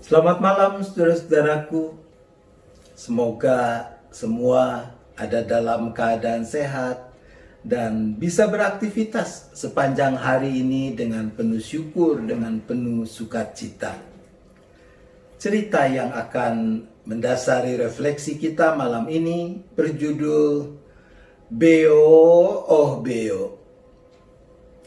Selamat malam saudara-saudaraku. Semoga semua ada dalam keadaan sehat dan bisa beraktivitas sepanjang hari ini dengan penuh syukur, dengan penuh sukacita. Cerita yang akan mendasari refleksi kita malam ini berjudul Beo Oh Beo.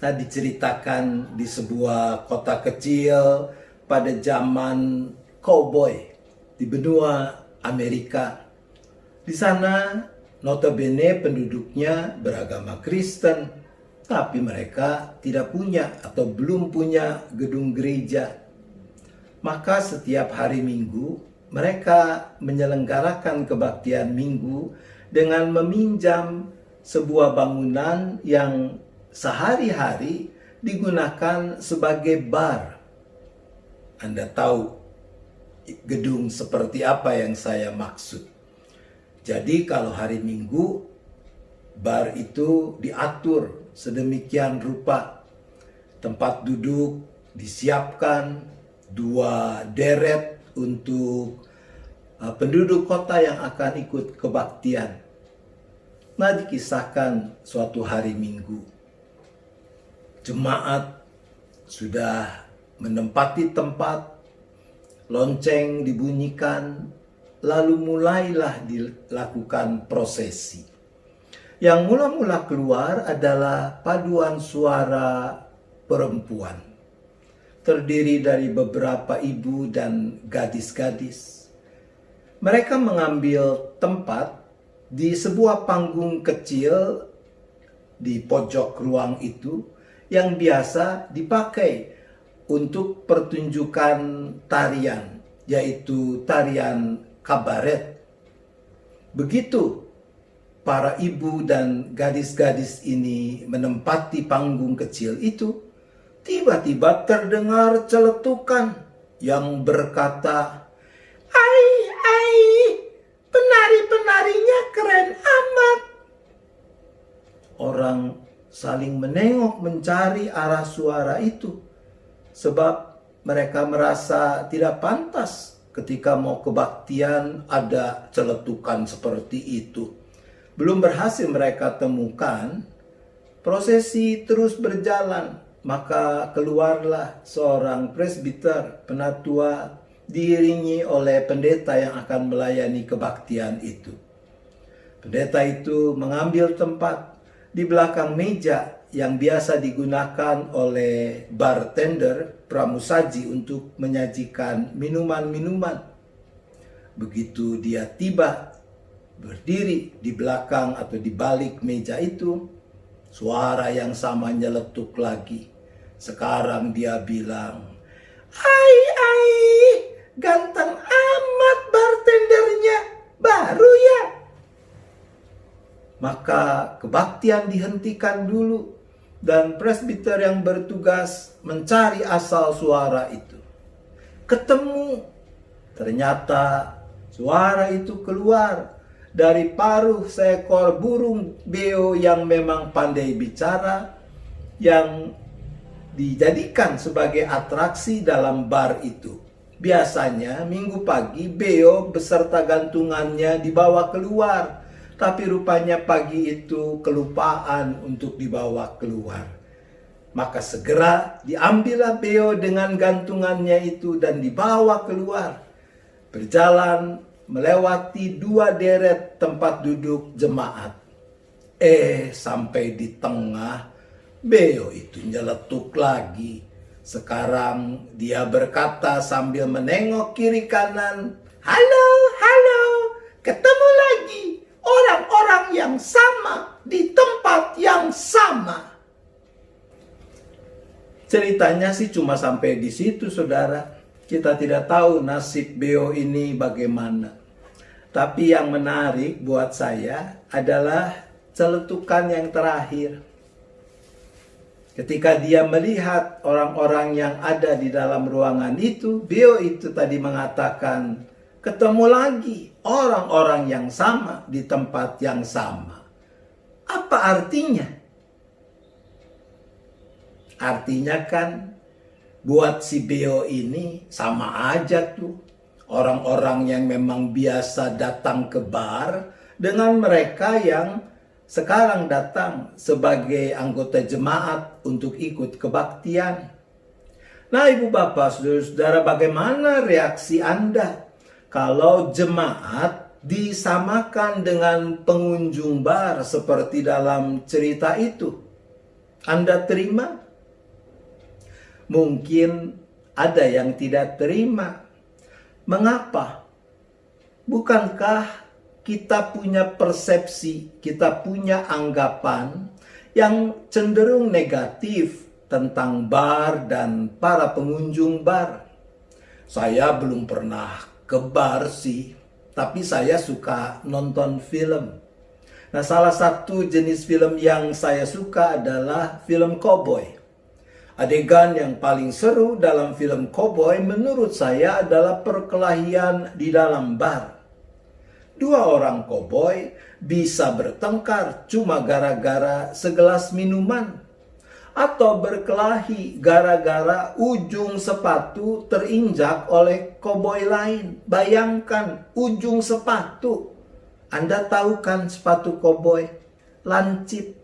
Nah, diceritakan di sebuah kota kecil pada zaman cowboy di benua Amerika. Di sana notabene penduduknya beragama Kristen, tapi mereka tidak punya atau belum punya gedung gereja. Maka setiap hari Minggu mereka menyelenggarakan kebaktian Minggu dengan meminjam sebuah bangunan yang sehari-hari digunakan sebagai bar. Anda tahu gedung seperti apa yang saya maksud. Jadi kalau hari Minggu, bar itu diatur sedemikian rupa. Tempat duduk disiapkan 2 deret untuk penduduk kota yang akan ikut kebaktian. Nah, dikisahkan suatu hari Minggu, jemaat sudah menempati tempat, lonceng dibunyikan, lalu mulailah dilakukan prosesi. Yang mula-mula keluar adalah paduan suara perempuan, terdiri dari beberapa ibu dan gadis-gadis. Mereka mengambil tempat di sebuah panggung kecil di pojok ruang itu yang biasa dipakai untuk pertunjukan tarian, yaitu tarian kabaret. Begitu para ibu dan gadis-gadis ini menempati panggung kecil itu, tiba-tiba terdengar celetukan yang berkata, "Ai, ai, penari-penarinya keren amat." Orang saling menengok mencari arah suara itu, sebab mereka merasa tidak pantas ketika mau kebaktian ada celetukan seperti itu. Belum berhasil mereka temukan, prosesi terus berjalan. Maka keluarlah seorang presbiter penatua diiringi oleh pendeta yang akan melayani kebaktian itu. Pendeta itu mengambil tempat di belakang meja yang biasa digunakan oleh bartender pramusaji untuk menyajikan minuman-minuman. Begitu dia tiba, berdiri di belakang atau di balik meja itu, suara yang sama nyeletuk lagi. Sekarang dia bilang, "Ai, ai, ganteng amat bartendernya, baru ya." Maka kebaktian dihentikan dulu dan presbiter yang bertugas mencari asal suara itu. Ketemu, ternyata suara itu keluar dari paruh seekor burung beo yang memang pandai bicara, yang dijadikan sebagai atraksi dalam bar itu. Biasanya minggu pagi beo beserta gantungannya dibawa keluar, tapi rupanya pagi itu kelupaan untuk dibawa keluar. Maka segera diambillah beo dengan gantungannya itu dan dibawa keluar. Berjalan melewati 2 deret tempat duduk jemaat. Sampai di tengah, beo itu nyeletuk lagi. Sekarang dia berkata sambil menengok kiri kanan, "Halo, halo, ketemu lagi. Orang-orang yang sama di tempat yang sama." Ceritanya sih cuma sampai di situ, saudara. Kita tidak tahu nasib beo ini bagaimana. Tapi yang menarik buat saya adalah celetukan yang terakhir. Ketika dia melihat orang-orang yang ada di dalam ruangan itu, beo itu tadi mengatakan, "Ketemu lagi orang-orang yang sama di tempat yang sama." Apa artinya? Artinya kan buat si Beo ini sama aja tuh. Orang-orang yang memang biasa datang ke bar dengan mereka yang sekarang datang sebagai anggota jemaat untuk ikut kebaktian. Nah, Ibu Bapak, Saudara-saudara, bagaimana reaksi Anda kalau jemaat disamakan dengan pengunjung bar seperti dalam cerita itu? Anda terima? Mungkin ada yang tidak terima. Mengapa? Bukankah kita punya persepsi, kita punya anggapan yang cenderung negatif tentang bar dan para pengunjung bar? Saya belum pernah ke bar sih, tapi saya suka nonton film. Nah, salah satu jenis film yang saya suka adalah film koboi. Adegan yang paling seru dalam film koboi menurut saya adalah perkelahian di dalam bar. Dua orang koboi bisa bertengkar cuma gara-gara segelas minuman, atau berkelahi gara-gara ujung sepatu terinjak oleh koboi lain. Bayangkan, ujung sepatu. Anda tahu kan sepatu koboi? Lancip.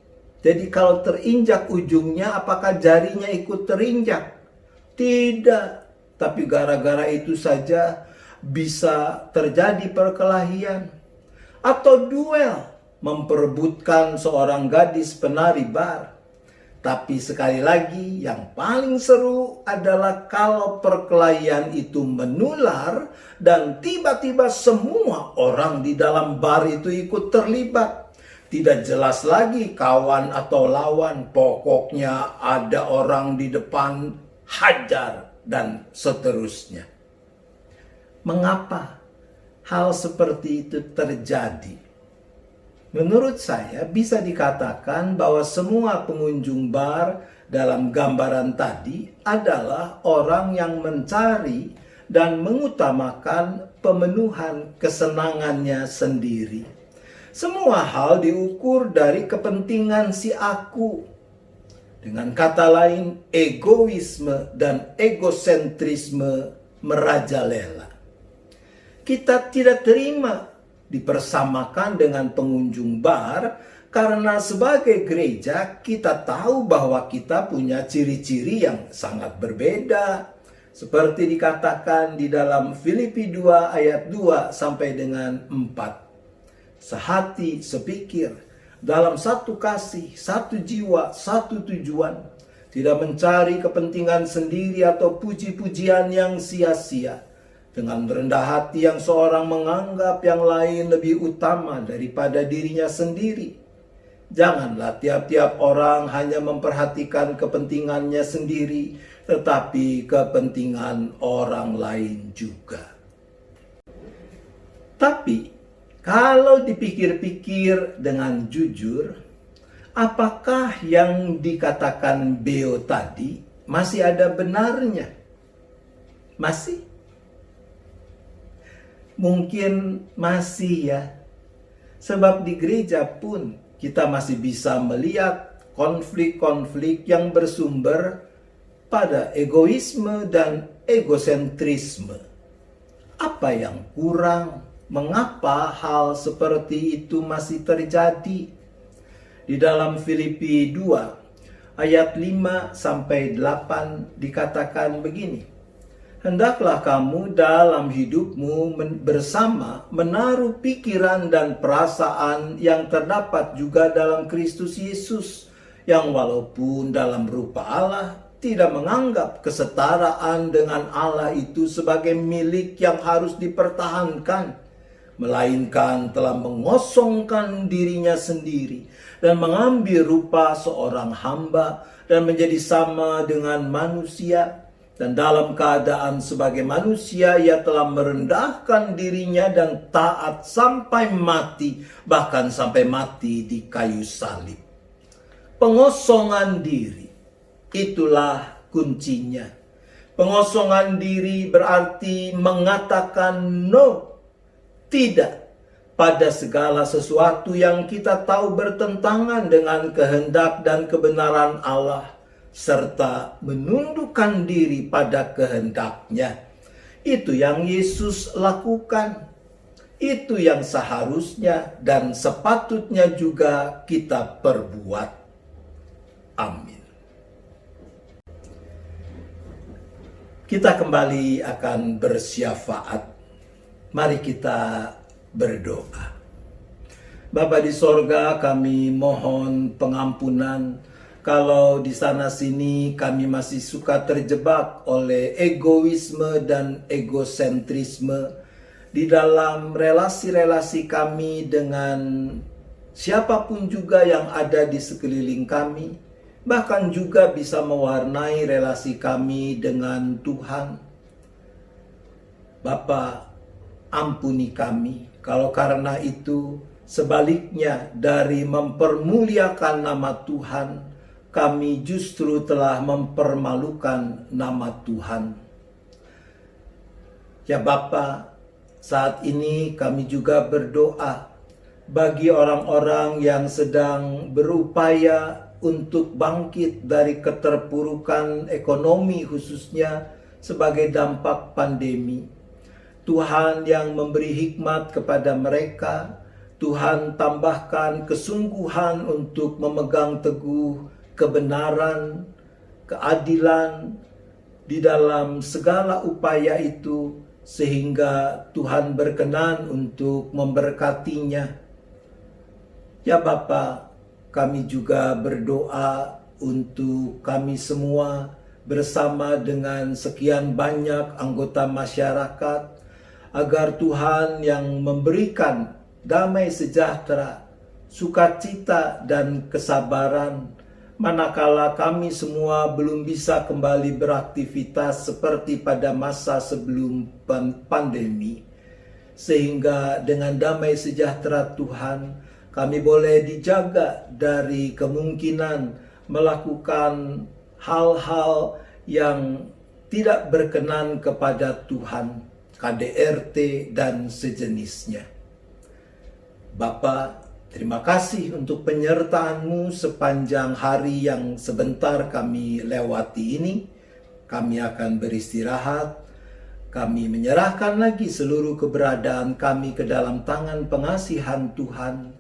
Jadi kalau terinjak ujungnya, apakah jarinya ikut terinjak? Tidak. Tapi gara-gara itu saja bisa terjadi perkelahian. Atau duel, memperebutkan seorang gadis penari bar. Tapi sekali lagi, yang paling seru adalah kalau perkelahian itu menular dan tiba-tiba semua orang di dalam bar itu ikut terlibat. Tidak jelas lagi kawan atau lawan, pokoknya ada orang di depan, hajar, dan seterusnya. Mengapa hal seperti itu terjadi? Menurut saya bisa dikatakan bahwa semua pengunjung bar dalam gambaran tadi adalah orang yang mencari dan mengutamakan pemenuhan kesenangannya sendiri. Semua hal diukur dari kepentingan si aku. Dengan kata lain, egoisme dan egosentrisme merajalela. Kita tidak terima dipersamakan dengan pengunjung bar, karena sebagai gereja kita tahu bahwa kita punya ciri-ciri yang sangat berbeda. Seperti dikatakan di dalam Filipi 2 ayat 2 sampai dengan 4. Sehati, sepikir, dalam satu kasih, satu jiwa, satu tujuan. Tidak mencari kepentingan sendiri atau puji-pujian yang sia-sia. Dengan rendah hati yang seorang menganggap yang lain lebih utama daripada dirinya sendiri. Janganlah tiap-tiap orang hanya memperhatikan kepentingannya sendiri, tetapi kepentingan orang lain juga. Tapi, kalau dipikir-pikir dengan jujur, apakah yang dikatakan Beo tadi masih ada benarnya? Masih? Mungkin masih ya. Sebab di gereja pun kita masih bisa melihat konflik-konflik yang bersumber pada egoisme dan egosentrisme. Apa yang kurang? Mengapa hal seperti itu masih terjadi? Di dalam Filipi 2 ayat 5 sampai 8 dikatakan begini. Hendaklah kamu dalam hidupmu bersama menaruh pikiran dan perasaan yang terdapat juga dalam Kristus Yesus, yang walaupun dalam rupa Allah tidak menganggap kesetaraan dengan Allah itu sebagai milik yang harus dipertahankan, melainkan telah mengosongkan dirinya sendiri dan mengambil rupa seorang hamba dan menjadi sama dengan manusia. Dan dalam keadaan sebagai manusia, ia telah merendahkan dirinya dan taat sampai mati, bahkan sampai mati di kayu salib. Pengosongan diri, itulah kuncinya. Pengosongan diri berarti mengatakan no, tidak, pada segala sesuatu yang kita tahu bertentangan dengan kehendak dan kebenaran Allah. serta menundukkan diri pada kehendak-Nya. Itu yang Yesus lakukan. Itu yang seharusnya dan sepatutnya juga kita perbuat. Amin. Kita kembali akan bersyafaat. Mari kita berdoa. Bapa di sorga, kami mohon pengampunan kalau di sana sini kami masih suka terjebak oleh egoisme dan egosentrisme di dalam relasi-relasi kami dengan siapapun juga yang ada di sekeliling kami, bahkan juga bisa mewarnai relasi kami dengan Tuhan. Bapa, ampuni kami kalau karena itu sebaliknya dari mempermuliakan nama Tuhan, kami justru telah mempermalukan nama Tuhan. Ya Bapa, saat ini kami juga berdoa bagi orang-orang yang sedang berupaya untuk bangkit dari keterpurukan ekonomi khususnya sebagai dampak pandemi. Tuhan yang memberi hikmat kepada mereka, Tuhan tambahkan kesungguhan untuk memegang teguh kebenaran, keadilan di dalam segala upaya itu, sehingga Tuhan berkenan untuk memberkatinya. Ya Bapa, kami juga berdoa untuk kami semua bersama dengan sekian banyak anggota masyarakat, agar Tuhan yang memberikan damai sejahtera, sukacita dan kesabaran, manakala kami semua belum bisa kembali beraktivitas seperti pada masa sebelum pandemi. Sehingga dengan damai sejahtera Tuhan, kami boleh dijaga dari kemungkinan melakukan hal-hal yang tidak berkenan kepada Tuhan, KDRT dan sejenisnya. Bapa, terima kasih untuk penyertaan-Mu sepanjang hari yang sebentar kami lewati ini. Kami akan beristirahat. Kami menyerahkan lagi seluruh keberadaan kami ke dalam tangan pengasihan Tuhan.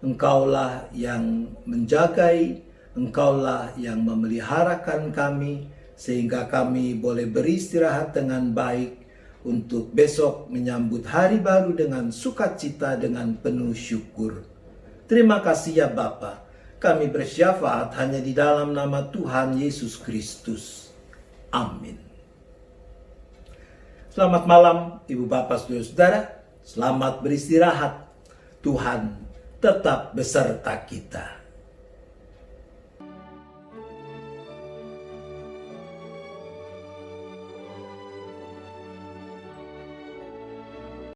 Engkaulah yang menjagai, Engkaulah yang memeliharakan kami, sehingga kami boleh beristirahat dengan baik untuk besok menyambut hari baru dengan sukacita, dengan penuh syukur. Terima kasih ya Bapa. Kami bersyafaat hanya di dalam nama Tuhan Yesus Kristus. Amin. Selamat malam Ibu Bapak Saudara-saudara. Selamat beristirahat. Tuhan tetap beserta kita.